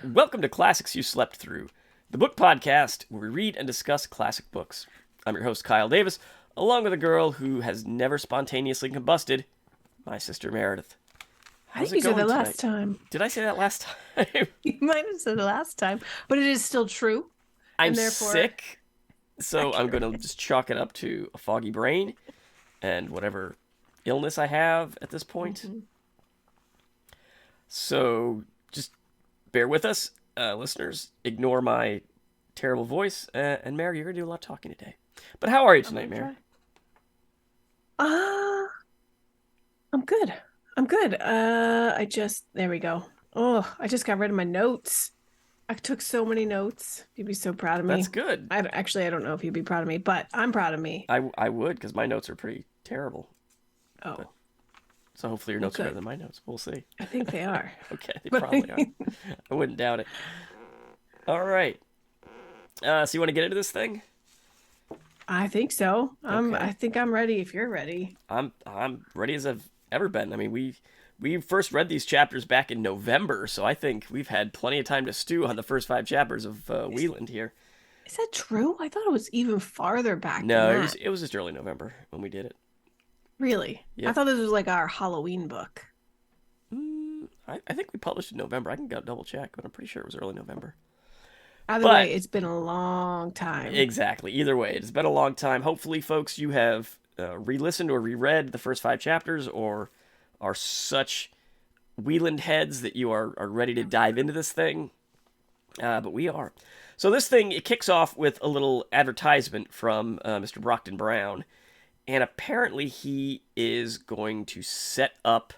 Welcome to Classics You Slept Through, the book podcast where we read and discuss classic books. I'm your host, Kyle Davis, along with a girl who has never spontaneously combusted, my sister Meredith. I How's think it you said going that tonight? last time. Did I say that last time? You might have said it last time, but it is still true, I'm and therefore sick, so I'm going to accurate. just chalk it up to a foggy brain and whatever illness I have at this point. hmm So just bear with us, listeners. Ignore my terrible voice. And Mary, you're going to do a lot of talking today. But how are you I'm tonight, gonna Mary? try. Ah, I'm good. I'm good. I just there we go. Oh, I just got rid of my notes. I took so many notes. You'd be so proud of me. That's good. I don't know if you'd be proud of me, but I'm proud of me. I would, because my notes are pretty terrible. But Oh, so hopefully your well, notes are better good. than my notes. We'll see. I think they are. Okay, they But probably are. I wouldn't doubt it. All right. So you want to get into this thing? I think so. I Okay. think I'm ready if you're ready. I'm ready as I've ever been. I mean, we first read these chapters back in November, so I think we've had plenty of time to stew on the first five chapters of Wieland here. Is that true? I thought it was even farther back than No, it was that. it was just early November when we did it. Really? I Yep. thought this was like our Halloween book. I think we published in November. I can go double check, but I'm pretty sure it was early November. Either But way, it's been a long time. exactly. Either way, it's been a long time. Hopefully, folks, you have re-listened or reread the first five chapters, or are such Wieland heads that you are ready to dive into this thing. But we are. So this thing, it kicks off with a little advertisement from Mr. Brockton Brown, and apparently he is going to set up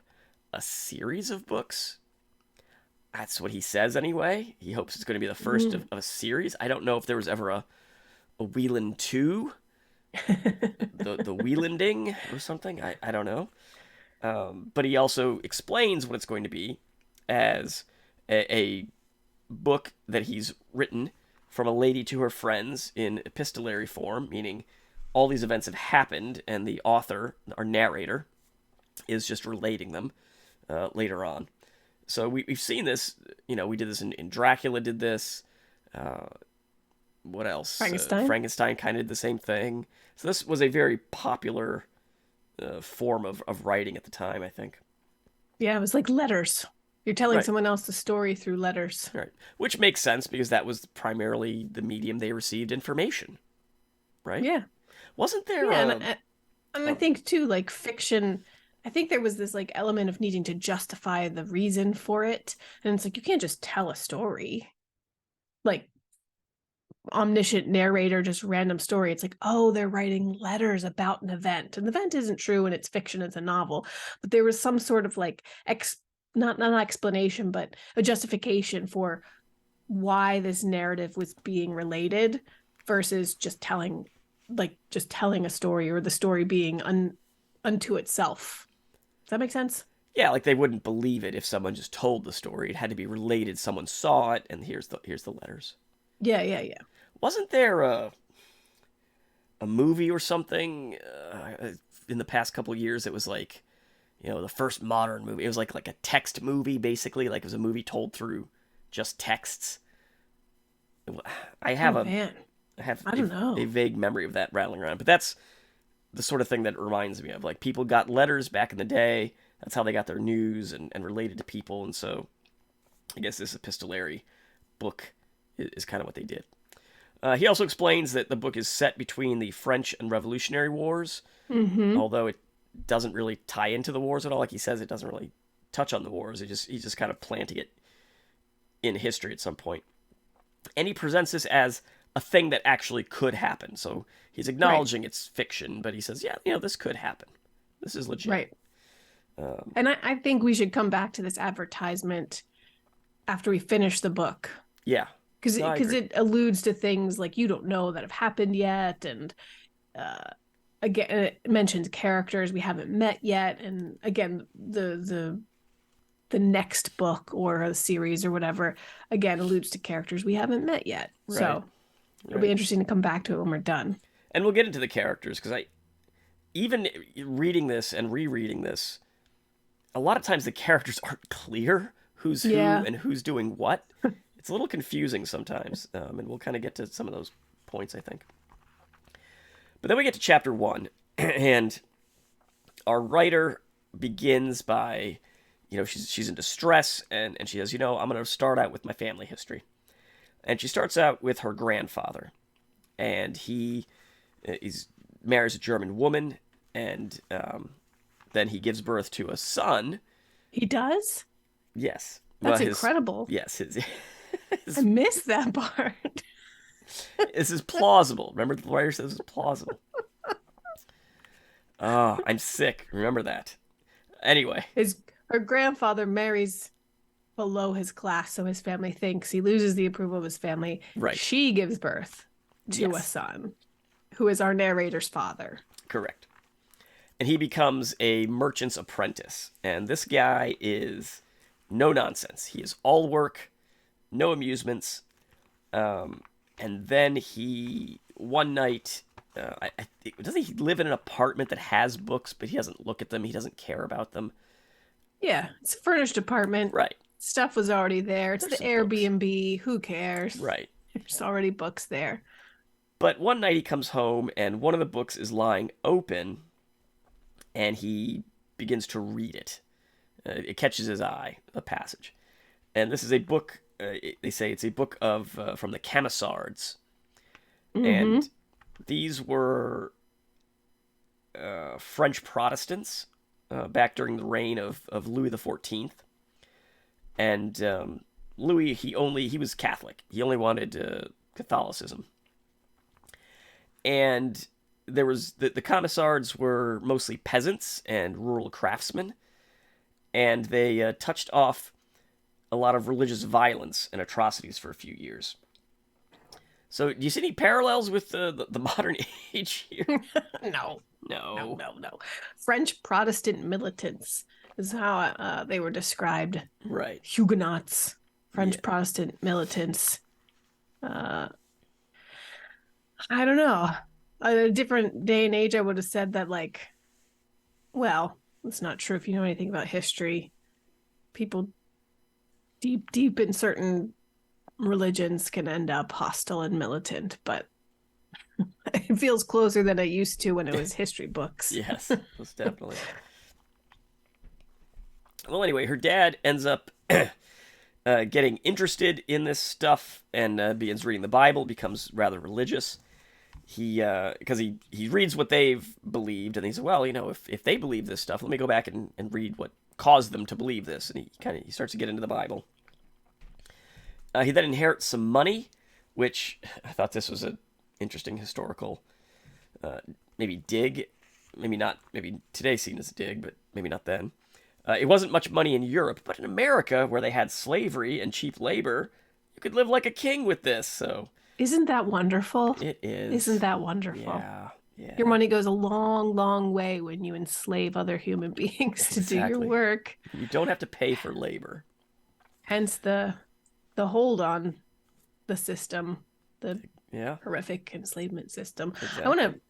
a series of books. That's what he says anyway. He hopes it's going to be the first Mm. of a series. I don't know if there was ever a Wieland 2, the Wielanding or something. I don't know. But he also explains what it's going to be as a book that he's written from a lady to her friends in epistolary form, meaning all these events have happened and the author, our narrator, is just relating them later on. So we've seen this, we did this in Dracula, did this. Uh, what else? Frankenstein? Frankenstein kind of did the same thing. So this was a very popular form of writing at the time, I think. Yeah, it was like letters. You're telling Right, someone else the story through letters. right. Which makes sense because that was primarily the medium they received information, right? Yeah. Wasn't there Yeah, a. and I Oh, think too, like fiction, I think there was this like element of needing to justify the reason for it. And it's like you can't just tell a story. Like omniscient narrator, just random story. It's like, oh, they're writing letters about an event. An event isn't true and it's fiction, it's a novel. But there was some sort of like not an explanation, but a justification for why this narrative was being related versus just telling a story or the story being unto itself. Does that make sense? yeah, like they wouldn't believe it if someone just told the story. It had to be related. Someone saw it, and here's the letters. Yeah, yeah, yeah. Wasn't there a movie or something in the past couple of years that was like, the first modern movie? It was like a text movie, basically. Like it was a movie told through just texts. I Oh have a man, I have I don't a know. vague memory of that rattling around, but that's the sort of thing that it reminds me of. Like people got letters back in the day. That's how they got their news and related to people. And so I guess this epistolary book is kind of what they did. He also explains that the book is set between the French and Revolutionary Wars, Mm-hmm. although it doesn't really tie into the wars at all. Like he says, it doesn't really touch on the wars. He's just kind of planting it in history at some point. And he presents this as a thing that actually could happen. So he's Right, acknowledging it's fiction, but he says, yeah, this could happen. This is legit. right. Um, And I think we should come back to this advertisement after we finish the book yeah, because no, I because agree. it alludes to things like you don't know that have happened yet, and uh, again it mentions characters we haven't met yet, and again the next book or a series or whatever again alludes to characters we haven't met yet. Right, So it'll be right. interesting to come back to it when we're done. And we'll get into the characters because even reading this and rereading this, a lot of times the characters aren't clear who's who Yeah. and who's doing what. It's a little confusing sometimes, and we'll kind of get to some of those points, I think. But then we get to chapter 1, and our writer begins by, she's in distress, and she says, I'm going to start out with my family history. And she starts out with her grandfather, and he marries a German woman, and then he gives birth to a son. He does? Yes. Well, That's incredible. yes, I missed that part. this is plausible. Remember, the writer says it's plausible. Oh, I'm sick. Remember that. Anyway. Her grandfather marries below his class, so his family thinks he loses the approval of his family. Right. She gives birth to a son, who is our narrator's father. Correct. And he becomes a merchant's apprentice. And this guy is no nonsense. He is all work, no amusements. And then one night, doesn't he live in an apartment that has books, but he doesn't look at them, he doesn't care about them? Yeah, it's a furnished apartment. Right. Stuff was already there. It's There's the Airbnb. Books. Who cares? Right. There's already books there. But one night he comes home, and one of the books is lying open, and he begins to read it. It catches his eye, a passage. And this is a book, they say it's a book from the Camisards. Mm-hmm. And these were French Protestants back during the reign of Louis XIV. And Louis, he was Catholic. He only wanted Catholicism. And there was the Camisards were mostly peasants and rural craftsmen, and they touched off a lot of religious violence and atrocities for a few years. So, do you see any parallels with the modern age here? No. No. French Protestant militants is how they were described. Right. Huguenots, French Protestant militants. I don't know. A different day and age, I would have said that, like, well, it's not true if you know anything about history. People deep in certain religions can end up hostile and militant, but it feels closer than it used to when it was history books. Yes, most definitely. Well, anyway, her dad ends up getting interested in this stuff and begins reading the Bible, becomes rather religious. Because he reads what they've believed, and he says, well, if they believe this stuff, let me go back and read what caused them to believe this. And he starts to get into the Bible. He then inherits some money, which I thought this was an interesting historical maybe dig. Maybe not, maybe today seen as a dig, but maybe not then. It wasn't much money in Europe, but in America, where they had slavery and cheap labor, you could live like a king with this, so... Isn't that wonderful? It is. Isn't that wonderful? Yeah. Your money goes a long, long way when you enslave other human beings to do your work. You don't have to pay for labor. Hence the hold on the system, the horrific enslavement system. Exactly. I want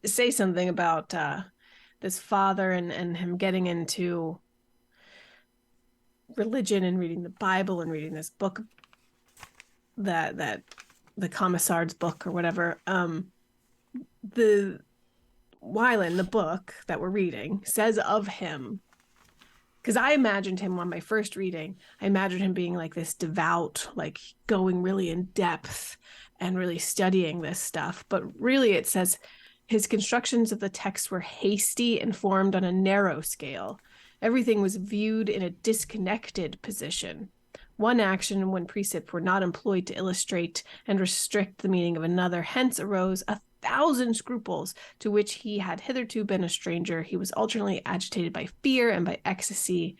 to say something about this father and him getting into religion and reading the Bible and reading this book that the Commissar's book or whatever. The Wieland, the book that we're reading, says of him, because I imagined him on my first reading, I imagined him being like this devout, like going really in depth and really studying this stuff. But really it says his constructions of the text were hasty and formed on a narrow scale. Everything was viewed in a disconnected position. One action and one precept were not employed to illustrate and restrict the meaning of another. Hence arose 1,000 scruples to which he had hitherto been a stranger. He was alternately agitated by fear and by ecstasy.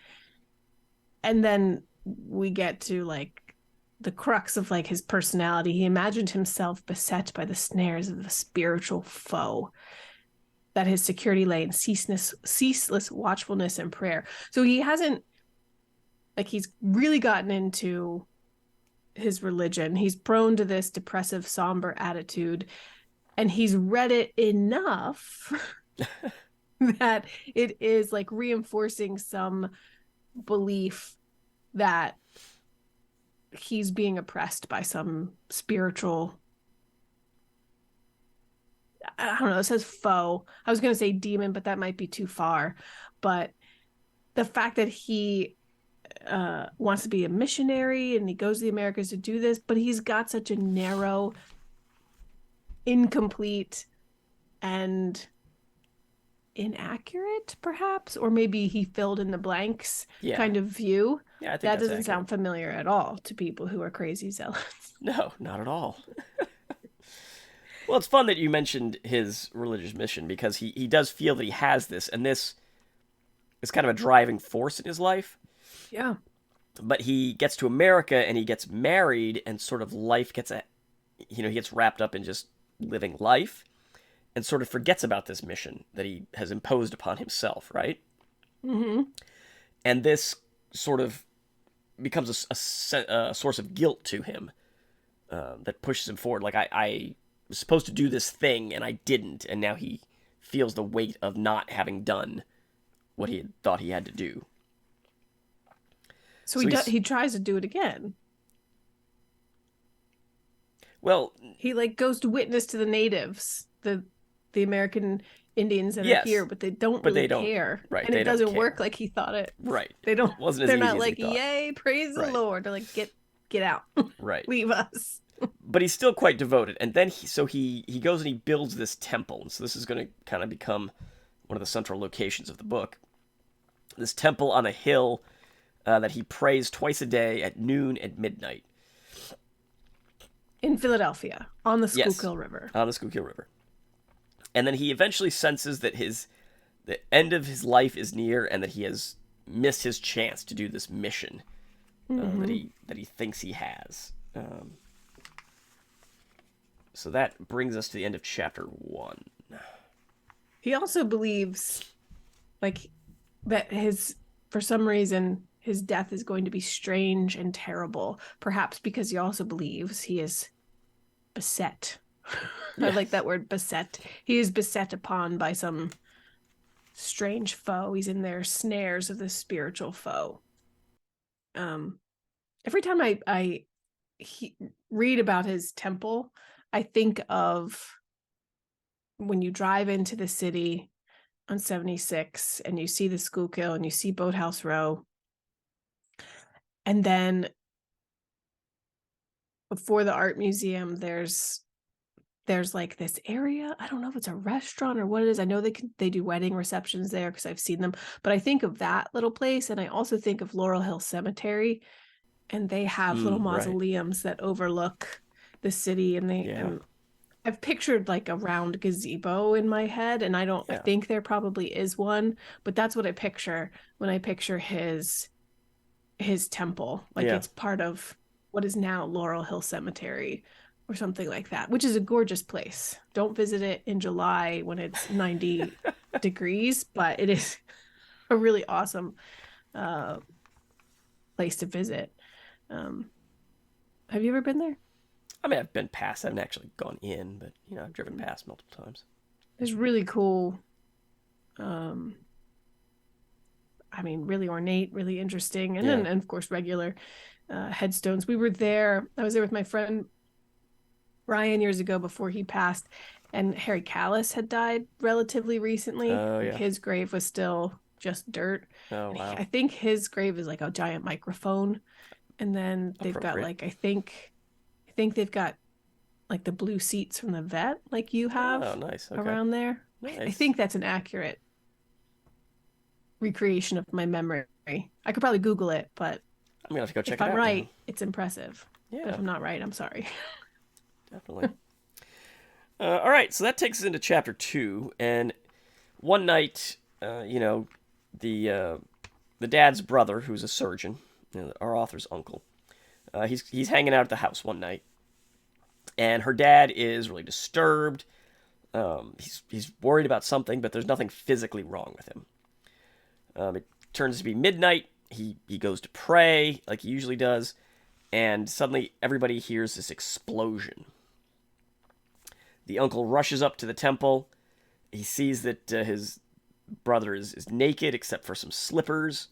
And then we get to like the crux of like his personality. He imagined himself beset by the snares of the spiritual foe, that his security lay in ceaseless watchfulness and prayer. So he hasn't, like, he's really gotten into his religion. He's prone to this depressive, somber attitude, and he's read it enough that it is like reinforcing some belief that he's being oppressed by some spiritual, I don't know, it says foe. I was going to say demon, but that might be too far. But the fact that he wants to be a missionary and he goes to the Americas to do this, but he's got such a narrow, incomplete, and inaccurate, perhaps, or maybe he filled in the blanks Yeah. kind of view. Yeah, I think That that's doesn't accurate. sound familiar at all to people who are crazy zealots. No, not at all. Well, it's fun that you mentioned his religious mission because he does feel that he has this, and this is kind of a driving force in his life. Yeah. But he gets to America and he gets married, and sort of life gets a, he gets wrapped up in just living life, and sort of forgets about this mission that he has imposed upon himself, right? Mm-hmm. And this sort of becomes a source of guilt to him that pushes him forward. Like I was supposed to do this thing and I didn't, and now he feels the weight of not having done what he had thought he had to do. So So he's he tries to do it again. well, He like goes to witness to the natives, the American Indians that are here, yes, but they don't but really they don't. care, Right, and they it don't doesn't work care. like he thought it. Right, They don't. it wasn't as They're easy not as he like, thought. "Yay, praise the Right, Lord." They're like, get out, right. leave us." But he's still quite devoted. And then he goes and he builds this temple. And so this is going to kind of become one of the central locations of the book. This temple on a hill that he prays twice a day at noon and midnight. In Philadelphia, on the Yes, Schuylkill River. on the Schuylkill River. And then he eventually senses that the end of his life is near, and that he has missed his chance to do this mission Mm-hmm. that he thinks he has. So that brings us to the end of chapter 1. He also believes, like, that his, for some reason, his death is going to be strange and terrible. Perhaps because he also believes he is beset. I like Yes. that word, beset. He is beset upon by some strange foe. He's in their snares of this spiritual foe. Um, every time I read about his temple, I think of when you drive into the city on 76 and you see the Schuylkill and you see Boathouse Row, and then before the art museum there's like this area. I don't know if it's a restaurant or what it is. I know they do wedding receptions there because I've seen them, but I think of that little place, and I also think of Laurel Hill Cemetery, and they have little Right. mausoleums that overlook the city, and they Yeah. and I've pictured like a round gazebo in my head, and I Yeah. think there probably is one, but that's what I picture when I picture his temple. Like Yeah. it's part of what is now Laurel Hill Cemetery or something like that, which is a gorgeous place. Don't visit it in July when it's 90 degrees, but it is a really awesome uh, place to visit. Um, have you ever been there? I mean, I've been past. I haven't actually gone in, but I've driven past multiple times. It's really cool. Um, I mean, really ornate, really interesting, and Yeah. then and of course regular headstones. We were there. I was there with my friend Ryan years ago before he passed, and Harry Callis had died relatively recently. Oh Like yeah. his grave was still just dirt. Oh And wow. I think his grave is like a giant microphone. And then they've got Appropriate. like I think they've got like the blue seats from the vet like you Oh have nice. Okay. around there. I Nice. think that's an accurate recreation of my memory. I could probably Google it, but I'm gonna have to go check if it I'm out now. right, it's impressive. But if Yeah. I'm not right, I'm sorry. Definitely. All right. So that takes us into chapter 2, and one night, the the dad's brother, who's a surgeon, our author's uncle, he's hanging out at the house one night, and her dad is really disturbed. He's worried about something, but there's nothing physically wrong with him. It turns to be midnight. He goes to pray like he usually does, and suddenly everybody hears this explosion. The uncle rushes up to the temple. He sees that his brother is naked except for some slippers.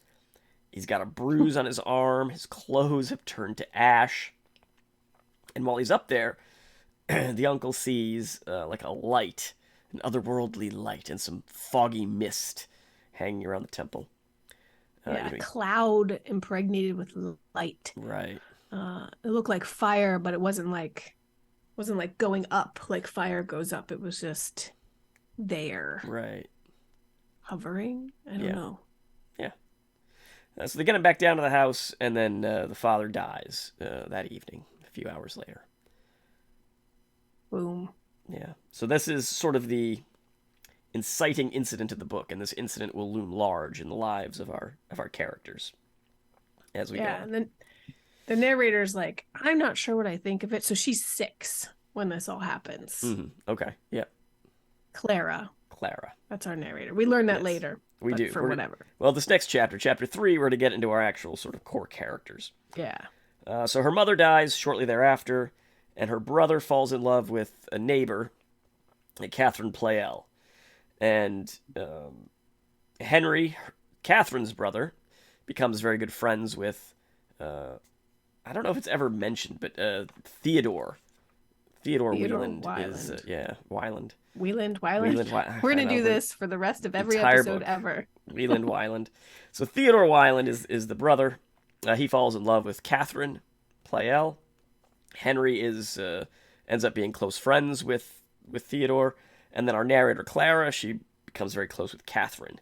He's got a bruise on his arm. His clothes have turned to ash. And while he's up there, the uncle sees like a light, an otherworldly light, and some foggy mist hanging around the temple. Yeah, a cloud impregnated with light. Right. It looked like fire, but it wasn't like going up like fire goes up. It was just there. Right. Hovering? I don't know. Yeah. So they get him back down to the house, and then the father dies that evening, a few hours later. Boom. Yeah. So this is sort of the inciting incident of the book, and this incident will loom large in the lives of our characters as we go. Yeah, and then the narrator's like, I'm not sure what I think of it. So she's 6 when this all happens. Mm-hmm. Okay. Yeah. Clara. That's our narrator. We learn that later. We do. For whatever. Well, this next chapter, chapter 3, we're to get into our actual sort of core characters. Yeah. So her mother dies shortly thereafter, and her brother falls in love with a neighbor, Catherine Pleyel. And Henry, Catherine's brother, becomes very good friends with, I don't know if it's ever mentioned, but Theodore. Theodore Wieland is, Wieland. Wieland. We're going to do this for the rest of every episode ever. Wieland. So Theodore Wieland is the brother. He falls in love with Catherine Pleyel. Henry ends up being close friends with Theodore. And then our narrator, Clara, she becomes very close with Catherine.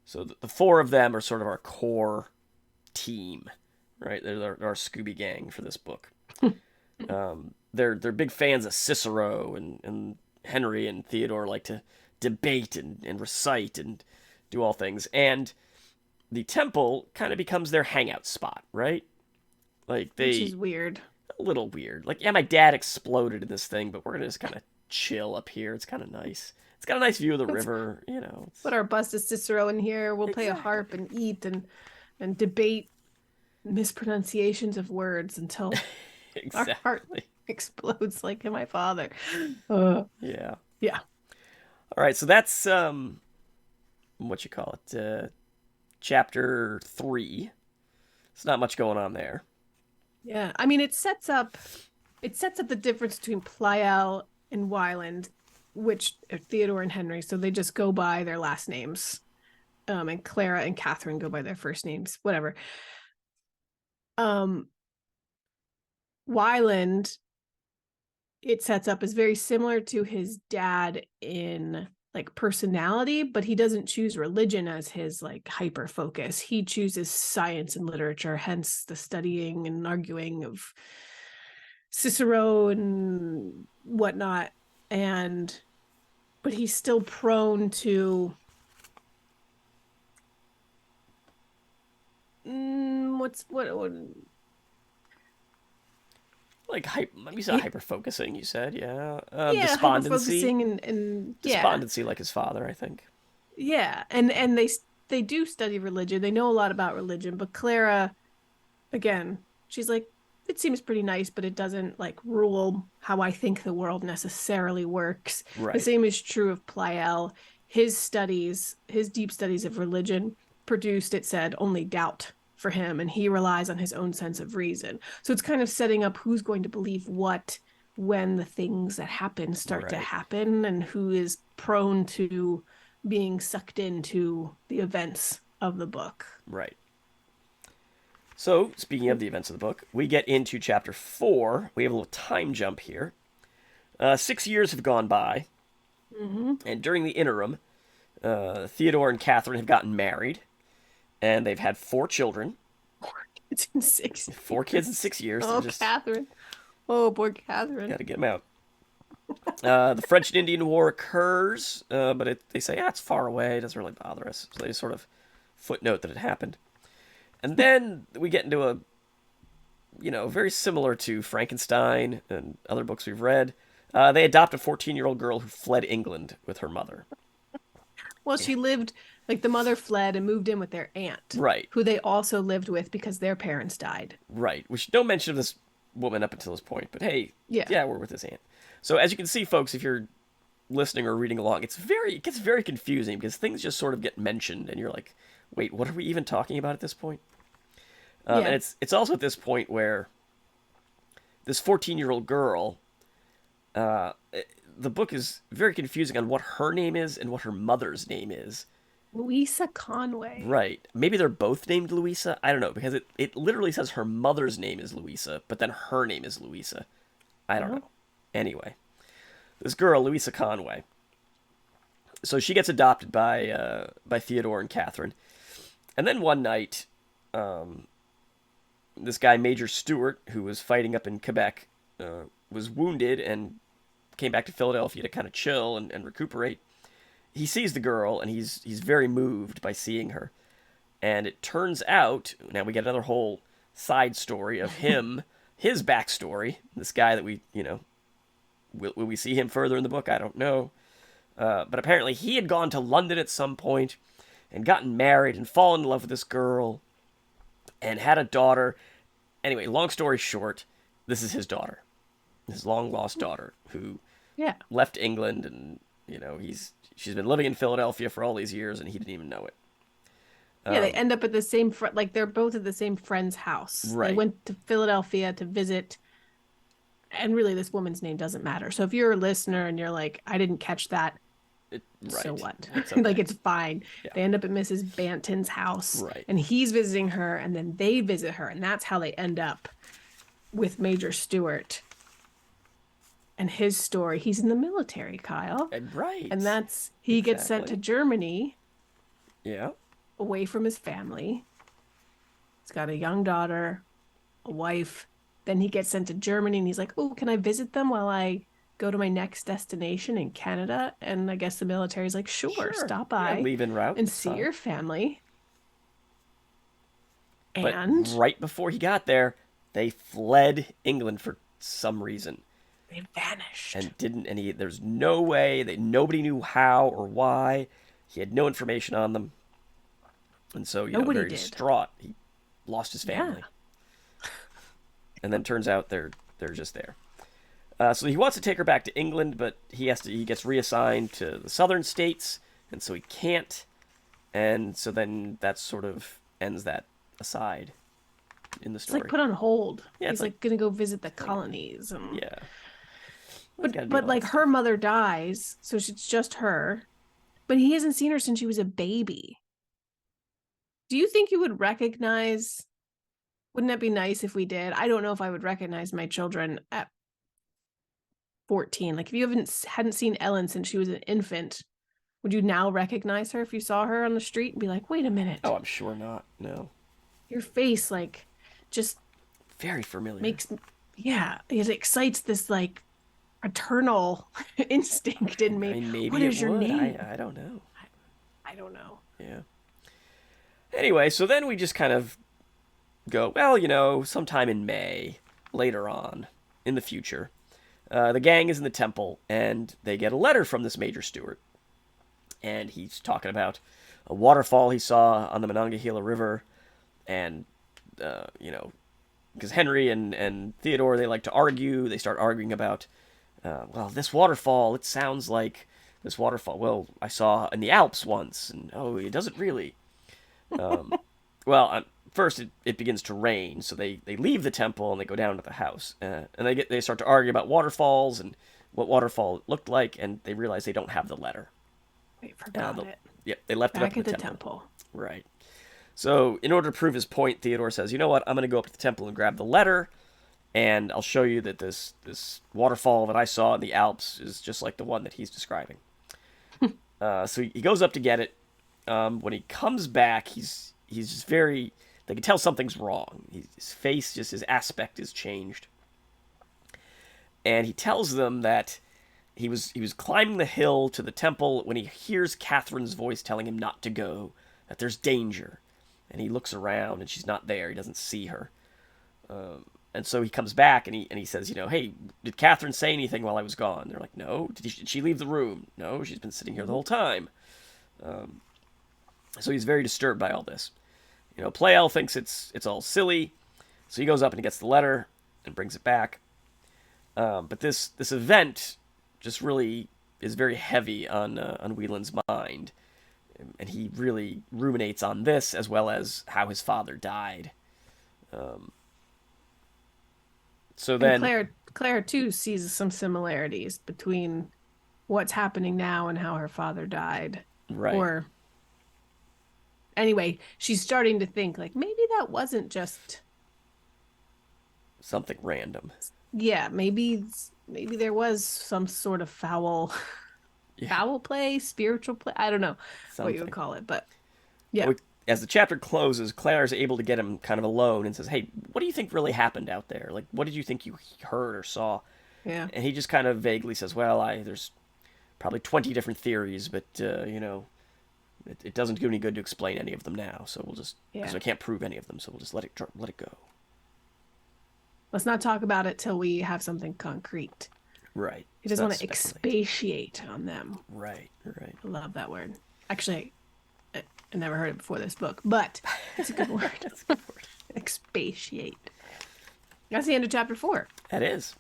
So the 4 of them are sort of our core team, right? They're our Scooby Gang for this book. They're big fans of Cicero, and Henry and Theodore like to debate and recite and do all things. And the temple kind of becomes their hangout spot, right? Like which is weird. A little weird. Like, yeah, my dad exploded in this thing, but we're gonna just kind of chill up here. It's kind of nice. It's got a nice view of the river, you know. Put our bust of Cicero in here. We'll play a harp and eat and debate mispronunciations of words until our heart explodes like my father. Yeah. All right, so that's what you call it, chapter 3. There's not much going on there. Yeah, I mean, it sets up the difference between Pleyel and Wieland, which are Theodore and Henry. So they just go by their last names, and Clara and Catherine go by their first names. Whatever. Wieland, it sets up as very similar to his dad in like personality, but he doesn't choose religion as his like hyper focus. He chooses science and literature, hence the studying and arguing of Cicero and whatnot. But he's still prone to what like maybe not hyper focusing, you said, yeah. Despondency and despondency, like his father, I think. Yeah, and they do study religion. They know a lot about religion, but Clara, again, she's like, it seems pretty nice, but it doesn't like rule how I think the world necessarily works. Right. The same is true of Pleyel. His deep studies of religion produced, it said, only doubt for him, and he relies on his own sense of reason. So it's kind of setting up who's going to believe what when the things that happen start to happen, and who is prone to being sucked into the events of the book. Right. So, speaking of the events of the book, we get into chapter 4. We have a little time jump here. 6 years have gone by, and during the interim, Theodore and Catherine have gotten married, and they've had 4 children. 4 kids in 6 years. 4 kids in 6 years. Oh, Catherine. Oh, poor Catherine. Gotta get them out. The French and Indian War occurs, but they say, it's far away. It doesn't really bother us. So they sort of footnote that it happened. And then we get into a, very similar to Frankenstein and other books we've read. They adopt a 14-year-old girl who fled England with her mother. Well, she lived, like the mother fled and moved in with their aunt. Right. Who they also lived with because their parents died. Right. Which no mention of this woman up until this point. But hey, yeah, we're with this aunt. So as you can see, folks, if you're listening or reading along, it gets very confusing because things just sort of get mentioned and you're like, wait, what are we even talking about at this point? And Yeah. it's also at this point where this 14-year-old girl, uh, the book is very confusing on what her name is and what her mother's name is. Louisa Conway. Right. Maybe they're both named Louisa. I don't know, because it literally says her mother's name is Louisa, but then her name is Louisa. I don't Oh, know. Anyway, this girl, Louisa Conway. So she gets adopted by Theodore and Catherine. And then one night, um, this guy, Major Stewart, who was fighting up in Quebec, was wounded and came back to Philadelphia to kind of chill and recuperate. He sees the girl and he's very moved by seeing her. And it turns out, now we get another whole side story of him, his backstory. This guy that will we see him further in the book? I don't know. But apparently he had gone to London at some point and gotten married and fallen in love with this girl and had a daughter. Anyway, long story short, this is his daughter, his long lost daughter, who yeah. left England, and she's been living in Philadelphia for all these years, and he didn't even know it. Yeah, they end up at the same like they're both at the same friend's house. They Right. went to Philadelphia to visit, and really this woman's name doesn't matter. So if you're a listener and you're like, I didn't catch that, so Right. what? It's okay. Like it's fine. Yeah. They end up at Mrs. Banton's house, Right. and he's visiting her, and then they visit her, and that's how they end up with Major Stewart and his story. He's in the military, Kyle. Right. And that's he gets sent to Exactly. Germany Yeah. away from his family. He's got a young daughter, a wife. Then he gets sent to Germany and he's like, "Oh, can I visit them while I go to my next destination in Canada?" And I guess the military's like, "Sure, Sure. stop Yeah. by Leave en route. and That's see fine. your family." But And right before he got there, they fled England for some reason they vanished. and didn't. And there's no way that nobody knew how or why. He had no information on them, and so Nobody very did. distraught. He lost his Yeah. family, and then turns out they're just there. So he wants to take her back to England, but he gets reassigned to the southern states, and so he can't. And so then that sort of ends that aside in the It's story. like put on hold. Yeah, He's it's like gonna go visit the colonies. Yeah. Well, But like her mother dies, so it's just her. But he hasn't seen her since she was a baby. Do you think you would recognize? Wouldn't that be nice if we did? I don't know if I would recognize my children at 14. Like if you hadn't seen Ellen since she was an infant, would you now recognize her if you saw her on the street and be like, "Wait a minute. Oh, I'm sure not. No. Your face like just Very familiar. makes yeah, it excites this like paternal instinct in I me. mean, maybe What it is your would. name? I don't know. I don't know. Yeah. Anyway, so then we just kind of go, well, sometime in May, later on, in the future, the gang is in the temple, and they get a letter from this Major Stewart. And he's talking about a waterfall he saw on the Monongahela River, and, because Henry and Theodore, they like to argue. They start arguing about, well, this waterfall, it sounds like this waterfall. Well, I saw in the Alps once, and oh, it doesn't really. Well, first it begins to rain, so they leave the temple and they go down to the house, and they start to argue about waterfalls and what waterfall looked like, and they realize they don't have the letter. I forgot it. Yep, they left it up Back in at the the temple. temple. Right. So in order to prove his point, Theodore says, "You know what? I'm going to go up to the temple and grab the letter, and I'll show you that this waterfall that I saw in the Alps is just like the one that he's describing." So he goes up to get it. When he comes back, he's just very. They can tell something's wrong. His face, just his aspect, is changed, and he tells them that he was climbing the hill to the temple when he hears Catherine's voice telling him not to go, that there's danger, and he looks around and she's not there. He doesn't see her, and so he comes back and he says, "Hey, did Catherine say anything while I was gone?" They're like, "No." Did she leave the room? No, she's been sitting here the whole time. So he's very disturbed by all this. Pleyel thinks it's all silly, so he goes up and he gets the letter and brings it back. But this event just really is very heavy on Wieland's mind, and he really ruminates on this as well as how his father died. So And then, Claire too sees some similarities between what's happening now and how her father died. right, Or anyway, she's starting to think like maybe that wasn't just something random. yeah, maybe there was some sort of Yeah, foul play, spiritual play. I don't know what you would something. call it, but And yeah. we, as the chapter closes, Claire is able to get him kind of alone and says, "Hey, what do you think really happened out there? Like, what did you think you heard or saw?" Yeah. And he just kind of vaguely says, "Well, there's probably 20 different theories, but it doesn't do any good to explain any of them now. So we'll just because Yeah. I can't prove any of them, so we'll just let it go." Let's not talk about it till we have something concrete. Right. He Let's doesn't not want to speculate. expatiate on them. Right. Right. I love that word. Actually, I never heard it before this book, but it's a good word. That's a good word. Expatiate. That's the end of chapter 4. That is.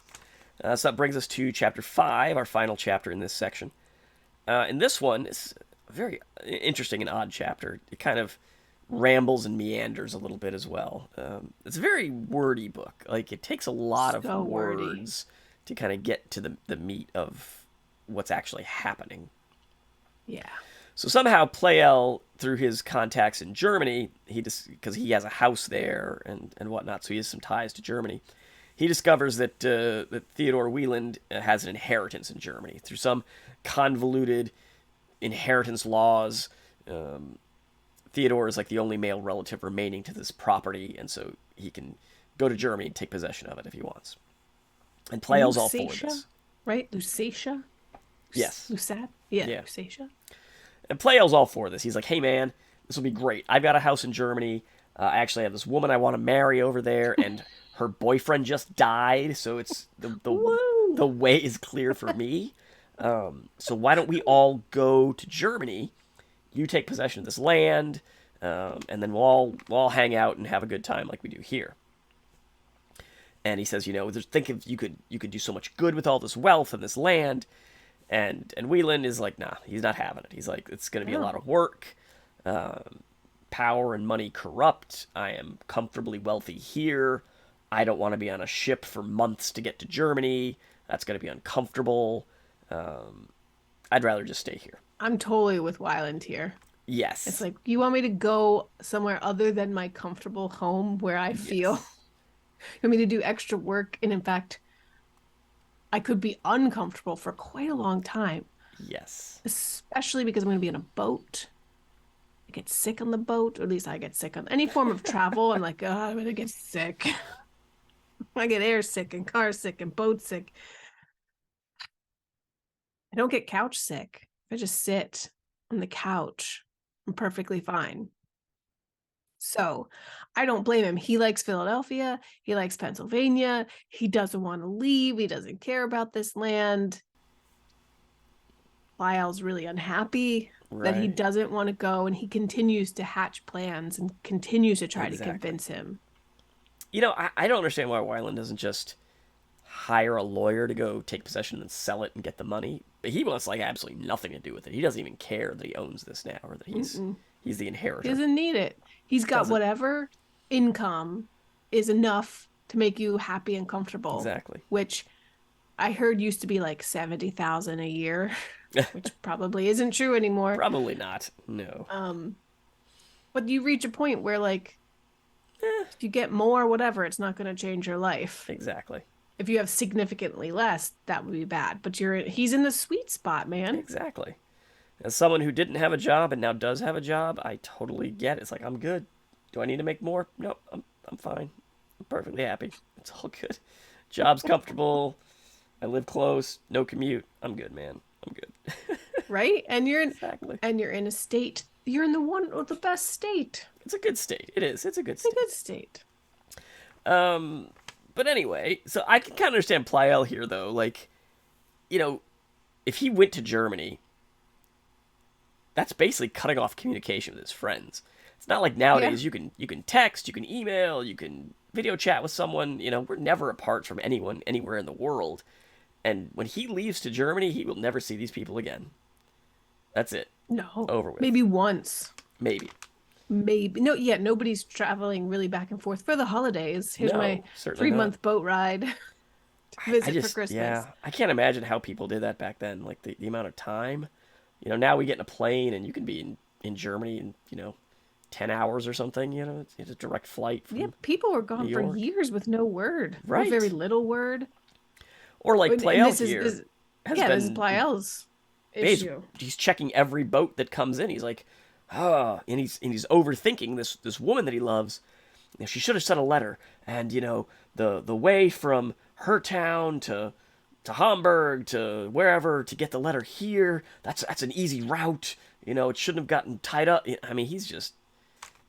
So that brings us to chapter 5, our final chapter in this section. And this one is a very interesting and odd chapter. It kind of rambles and meanders a little bit as well. It's a very wordy book. Like, it takes a lot of So wordy. words to kind of get to the meat of what's actually happening. Yeah. So somehow Pleyel, through his contacts in Germany, because he has a house there and whatnot, so he has some ties to Germany. He discovers that Theodore Wieland has an inheritance in Germany through some convoluted inheritance laws. Theodore is like the only male relative remaining to this property, and so he can go to Germany and take possession of it if he wants. And Pleyel's all for Lusatia, this. right? Lusatia? Yes. Lusat? Yeah, Yeah. Lusatia. And Pleyel's all for this. He's like, hey man, this will be great. I've got a house in Germany. I actually have this woman I want to marry over there, and her boyfriend just died, so it's Woo! the way is clear for me. So why don't we all go to Germany? You take possession of this land, and then we'll all hang out and have a good time like we do here. And he says, think if you could do so much good with all this wealth and this land. And Wieland is like, nah, he's not having it. He's like, it's going to be a lot No. of work. Power and money corrupt. I am comfortably wealthy here. I don't want to be on a ship for months to get to Germany. That's going to be uncomfortable. I'd rather just stay here. I'm totally with Wieland here. It's Yes. like, you want me to go somewhere other than my comfortable home where I feel Yes. you want me to do extra work. And in fact, I could be uncomfortable for quite a long time, Yes. especially because I'm going to be in a boat. I get sick on the boat, or at least I get sick on any form of travel. I'm like, oh, I'm going to get sick. I get air sick and car sick and boat sick. I don't get couch sick. I just sit on the couch. I'm perfectly fine. So I don't blame him. He likes Philadelphia. He likes Pennsylvania. He doesn't want to leave. He doesn't care about this land. Lyle's really unhappy that he Right. doesn't want to go, and he continues to hatch plans and continues to try to Exactly. convince him. I don't understand why Wyland doesn't just hire a lawyer to go take possession and sell it and get the money. But he wants like absolutely nothing to do with it. He doesn't even care that he owns this now or that Mm-mm. he's the He inheritor. doesn't need it. He's got Doesn't whatever income is enough to make you happy and comfortable, exactly. which I heard used to be like 70,000 a year, which probably isn't true anymore. Probably not. No. Um, but you reach a point where like Eh, if you get more, whatever, it's not going to change your life. exactly. If you have significantly less, that would be bad. But he's in the sweet spot, man. Exactly. As someone who didn't have a job and now does have a job, I totally get it. It's like I'm good. Do I need to make more? No, I'm fine. I'm perfectly happy. It's all good. Job's comfortable. I live close. No commute. I'm good, man. I'm good. Right? Exactly. And you're in a state. You're in the one or the best state. It's a good state. It is. It's a good It's a state. good state. Um, but anyway, so I can kind of understand Pleyel here, though. Like, you know, if he went to Germany, that's basically cutting off communication with his friends. It's not like Yeah. nowadays you can text, you can email, you can video chat with someone. We're never apart from anyone anywhere in the world. And when he leaves to Germany, he will never see these people again. That's it. No. Over with. Maybe once. Maybe. maybe no, yeah, nobody's traveling really back and forth for the holidays. Here's my No, certainly not. 3 month boat ride to I visit for just, Christmas. yeah, I can't imagine how people did that back then. Like the amount of time. Now we get in a plane and you can be in Germany in, 10 hours or something. It's a direct flight Yeah, from people were New gone for York. years with no word or very Right. little word. Or like And Plael this is here this has yeah, this is been, Pleyel's he's, issue. he's checking every boat that comes in. He's like, and he's overthinking this woman that he loves. She should have sent a letter, and the way from her town to Hamburg to wherever to get the letter here. That's an easy route. It shouldn't have gotten tied up. I mean, he's just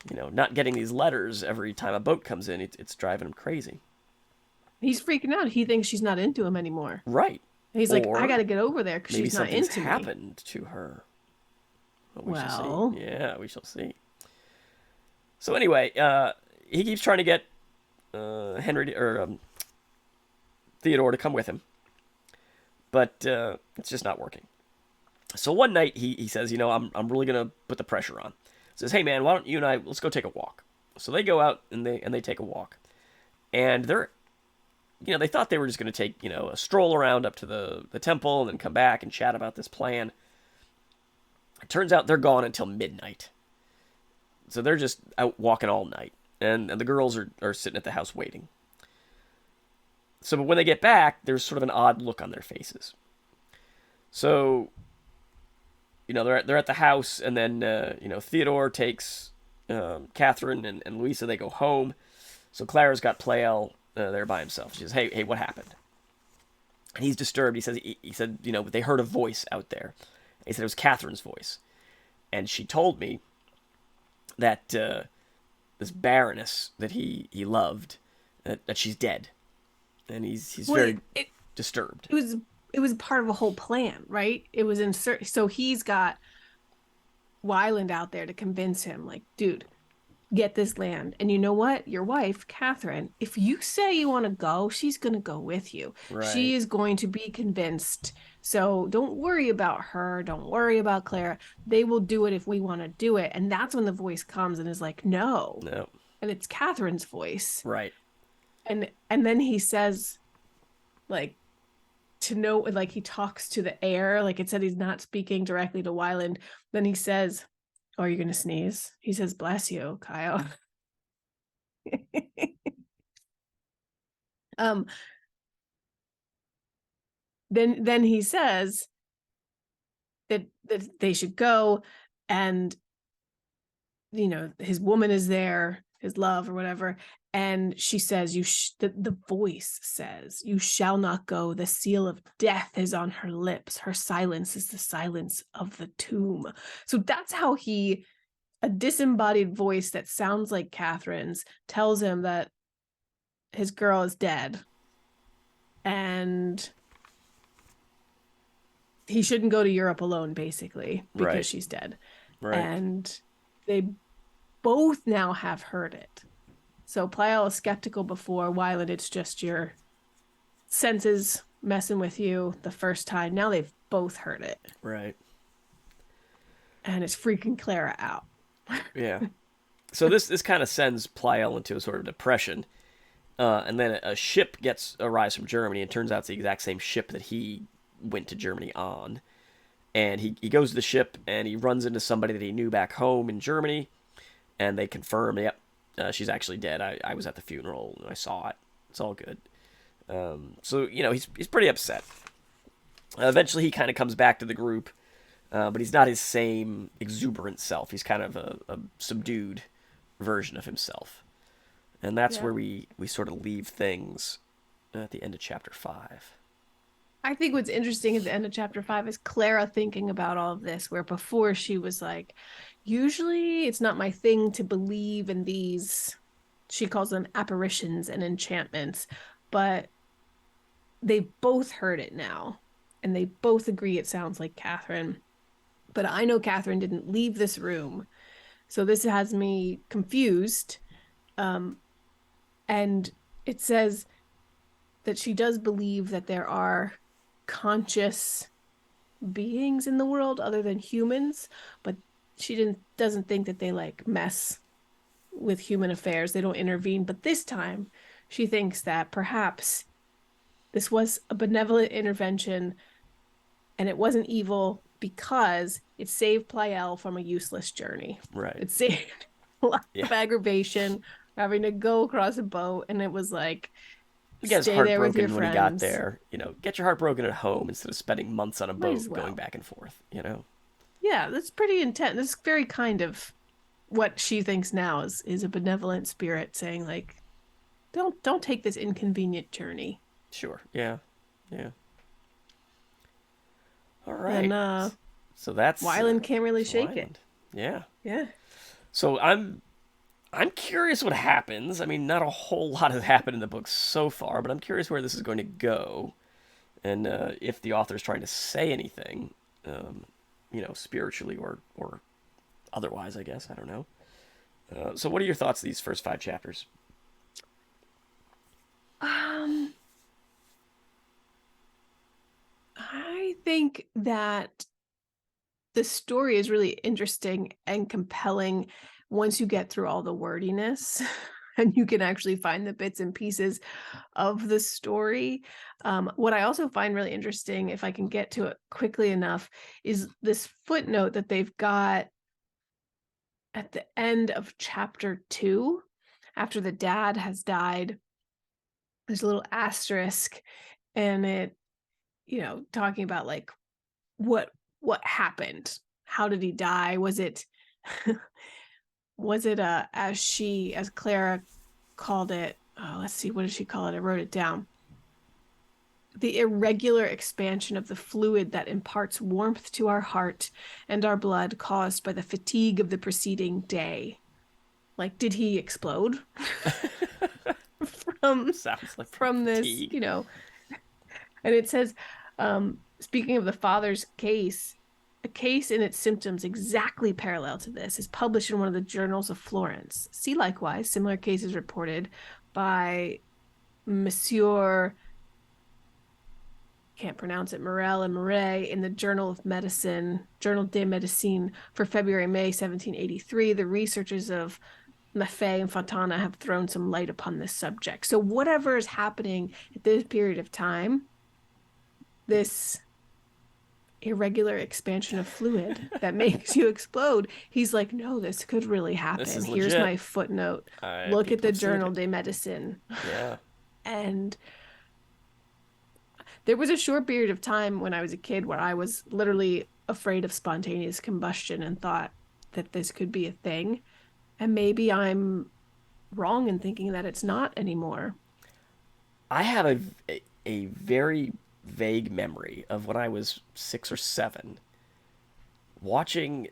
not getting these letters every time a boat comes in. It's driving him crazy. He's freaking out. He thinks she's not into him anymore. Right. And he's like, I got Or to get over there because maybe she's not something's into me. happened to her. Well, we shall see. Well, Yeah, we shall see. So anyway, he keeps trying to get Henry or Theodore to come with him, but it's just not working. So one night he says, I'm really gonna put the pressure on. Says, hey man, why don't you and I let's go take a walk. So they go out and they take a walk, and they thought they were just gonna take a stroll around up to the temple and then come back and chat about this plan. It turns out they're gone until midnight. So they're just out walking all night, and the girls are sitting at the house waiting. So but when they get back, there's sort of an odd look on their faces. So they're at the house, and then Theodore takes Catherine and Louisa. They go home. So Clara's got Pleyel there by himself. She says, "Hey, what happened?" And he's disturbed. He said they heard a voice out there. He said it was Catherine's voice, and she told me that this Baroness that he loved that she's dead, and he's well, very disturbed. it was it was part of a whole plan, right? It was insert. So he's got Wieland out there to convince him, like, dude, get this land. And you know what? Your wife, Catherine, if you say you want to go, she's going to go with you. She Right. is going to be convinced. So don't worry about her. Don't worry about Clara. They will do it if we want to do it. And that's when the voice comes and is like, no. No. And it's Catherine's voice. Right. And then he says, like, to know, like, he talks to the air. Like, it said he's not speaking directly to Wieland. Then he says, oh, are you going to sneeze? He says, bless you, Kyle. um then he says that they should go, and his woman is there, his love or whatever, and she says the voice says, you shall not go, the seal of death is on her lips, her silence is the silence of the tomb. So that's how a disembodied voice that sounds like Catherine's tells him that his girl is dead, and he shouldn't go to Europe alone, basically, because Right. she's dead. Right. And they both now have heard it. So Pleyel is skeptical before. Wieland, it's just your senses messing with you the first time. Now they've both heard it. Right. And it's freaking Clara out. Yeah. So this kind of sends Pleyel into a sort of depression, and then a ship arrives from Germany, and turns out it's the exact same ship that he went to Germany on. And he goes to the ship, and he runs into somebody that he knew back home in Germany, and they confirm, yep, she's actually dead. I was at the funeral, and I saw it. It's all good. So he's pretty upset. Eventually, he kind of comes back to the group, but he's not his same exuberant self. He's kind of a subdued version of himself, and that's Yeah. where we sort of leave things at the end of chapter 5. I think what's interesting at the end of chapter 5 is Clara thinking about all of this, where before she was like, usually it's not my thing to believe in these, she calls them apparitions and enchantments, but they both heard it now, and they both agree it sounds like Catherine. But I know Catherine didn't leave this room, so this has me confused. Um, and it says that she does believe that there are conscious beings in the world other than humans, but she didn't doesn't think that they like mess with human affairs. They don't intervene. But this time, she thinks that perhaps this was a benevolent intervention and it wasn't evil because it saved Pleyel from a useless journey. Right. It saved a lot Yeah. of aggravation, having to go across a boat, and it was like, He gets stay there with your heartbroken when he got friends. there. Get your heart broken at home instead of spending months on a Might as boat going well. back and forth. Yeah, that's pretty intense. That's very kind of what she thinks now is a benevolent spirit saying like, don't take this inconvenient journey. Sure. Yeah. Yeah. All And right. So that's Wieland can't really it's shake it. Wyland. Yeah. Yeah. So I'm curious what happens. I mean, not a whole lot has happened in the book so far, but I'm curious where this is going to go, and if the author's trying to say anything, um, spiritually or otherwise. I guess I don't know. So, what are your thoughts of these first 5 chapters? Um, I think that the story is really interesting and compelling once you get through all the wordiness and you can actually find the bits and pieces of the story. What I also find really interesting, if I can get to it quickly enough, is this footnote that they've got at the end of chapter 2, after the dad has died. There's a little asterisk, and it, talking about like what happened. How did he die? Was it was it as Clara called it? Oh, let's see, what did she call it? I wrote it down. The irregular expansion of the fluid that imparts warmth to our heart and our blood caused by the fatigue of the preceding day. Like, did he explode from Sounds like from from this, fatigue. And it says, speaking of the father's case, a case in its symptoms exactly parallel to this is published in one of the journals of Florence. See likewise similar cases reported by Monsieur, can't pronounce it, Morel and Murray in the Journal of Medicine, Journal de Médecine for February, May 1783. The researchers of Maffei and Fontana have thrown some light upon this subject. So whatever is happening at this period of time, this irregular expansion of fluid that makes you explode. He's like, no, this could really This happen. is Here's legit. my footnote. Look at People the have seen Journal it. de Medicine. Yeah. And there was a short period of time when I was a kid where I was literally afraid of spontaneous combustion and thought that this could be a thing. And maybe I'm wrong in thinking that it's not anymore. I have a very vague memory of when I was 6 or 7, watching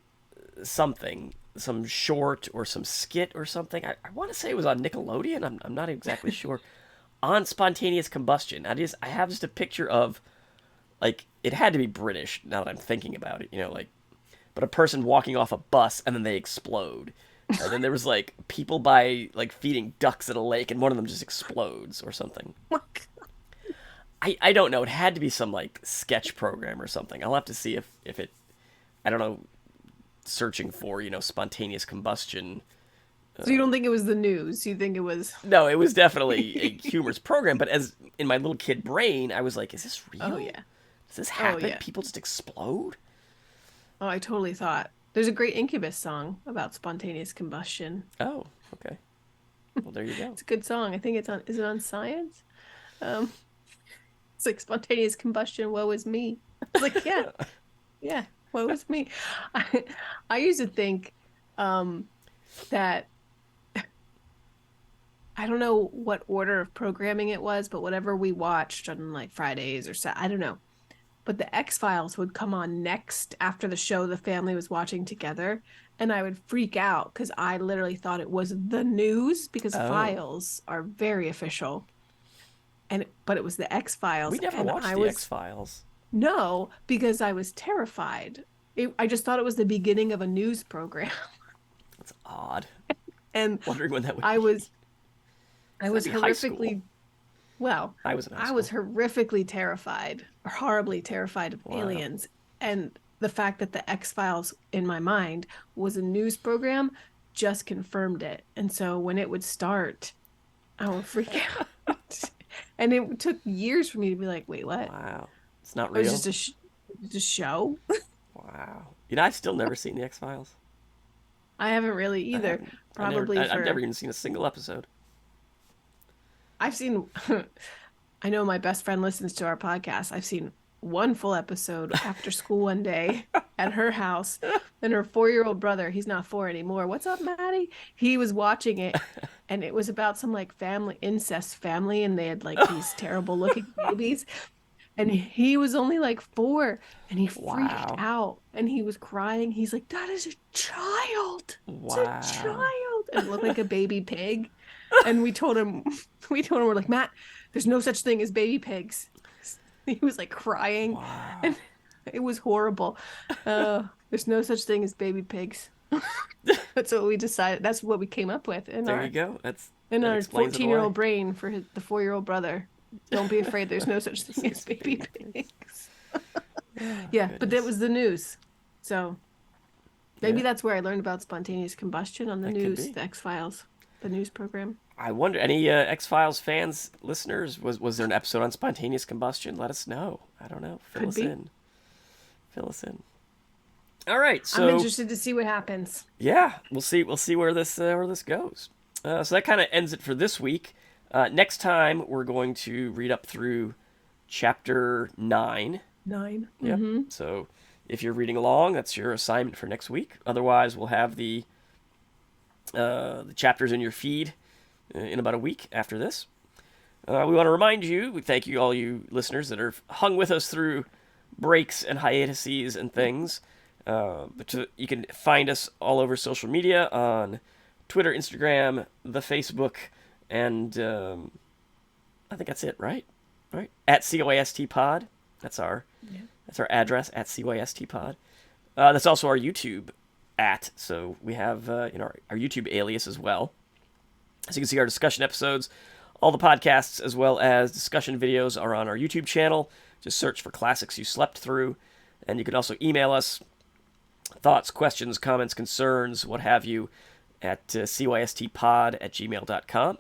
something, some short or some skit or something. I want to say it was on Nickelodeon. I'm not exactly sure. On spontaneous combustion. I have just a picture of, like, it had to be British now that I'm thinking about it. Like, but a person walking off a bus and then they explode. And then there was like people by like feeding ducks at a lake, and one of them just explodes or something. I don't know. It had to be some like sketch program or something. I'll have to see if it. I don't know. Searching for spontaneous combustion. So you don't think it was the news? You think it was? No, it was definitely a humorous program. But as in my little kid brain, I was like, "Is this Oh real? yeah. Does this Oh happen? yeah. People just explode?" Oh, I totally thought. There's a great Incubus song about spontaneous combustion. Oh, okay. Well, there you go. It's a good song. I think it's on, is it on Science? Um, it's like spontaneous combustion, woe is me. I was like, yeah, yeah, woe is me. I, I used to think that I don't know what order of programming it was, but whatever we watched on like Fridays or so, I don't know. But the X-Files would come on next after the show the family was watching together, and I would freak out because I literally thought it was the news because Oh, files are very official. But it was the we X-Files, never and watched I the X was Files. no, because I was terrified. I just thought it was the beginning of a news program. That's odd. And Wondering when that would I be. was I So that'd was be high school. horrifically, well, I was in high I was school. horrifically terrified, horribly terrified of Wow. aliens. And the fact that the X-Files in my mind was a news program just confirmed it. And so when it would start, I would freak out. And it took years for me to be like, wait, what? Wow. It's not It was real. just a show. Wow. I've still never seen the X Files. I haven't really I either. haven't. Probably I've never for even seen a single episode. I've seen I know my best friend listens to our podcast. I've seen one full episode after school one day at her house, and her 4-year-old brother, he's not 4 anymore. What's up, Maddie? He was watching it, and it was about some like family incest family, and they had like these terrible looking babies. And he was only like 4, and he freaked Wow. out, and he was crying. He's like, "That is a child. It's a Wow. child." And it looked like a baby pig. And we're like, "Matt, there's no such thing as baby pigs." He was like crying, Wow. and it was horrible. There's no such thing as baby pigs. That's what we decided. That's what we came up with There you go. That our explains it 14-year-old away. brain for the 4-year-old brother. Don't be afraid. There's no such thing as It's baby baby pigs. pigs. Oh, Yeah, but that goodness. was the news. So maybe Yeah, that's where I learned about spontaneous combustion on the that could news, be. the X-Files, the news program. I wonder, any X Files fans, listeners, was there an episode on spontaneous combustion? Let us know. I don't know. Fill Could us be. in. Fill us in. All right, I'm so interested to see what happens. yeah, we'll see. We'll see where this goes. So that kind of ends it for this week. Next time we're going to read up through chapter 9. 9. Yep. Mm-hmm. So if you're reading along, that's your assignment for next week. Otherwise, we'll have the chapters in your feed in about a week after this. We want to remind you, we thank you all you listeners that have hung with us through breaks and hiatuses and things. You can find us all over social media on Twitter, Instagram, the Facebook, and I think that's it, right? Right? At COAST Pod. That's our Yeah. that's our address at COAST Pod. That's also our YouTube so we have our YouTube alias as well. So you can see our discussion episodes. All the podcasts as well as discussion videos are on our YouTube channel. Just search for Classics You Slept Through. And you can also email us thoughts, questions, comments, concerns, what have you, at cystpod@gmail.com.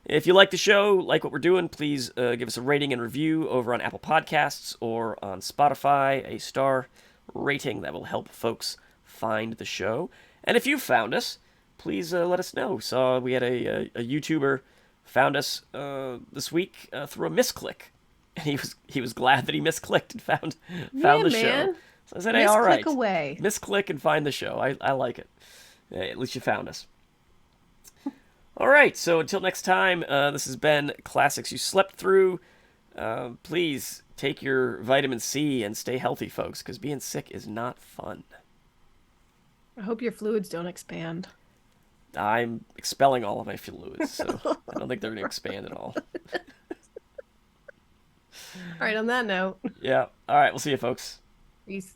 If you like the show, like what we're doing, please give us a rating and review over on Apple Podcasts or on Spotify, a star rating that will help folks find the show. And if you found us, please let us know. So we had a YouTuber found us this week through a misclick, and he was glad that he misclicked and found Yeah, the show. man. So I said, hey, all Misclick right, away. misclick and find the show. I like it. At least you found us. All right, so until next time, this has been Classics You Slept Through. Please take your vitamin C and stay healthy, folks, because being sick is not fun. I hope your fluids don't expand. I'm expelling all of my fluids, so All I don't think they're going to expand at all. right, on that note, Yeah. All right, we'll see you, folks. peace.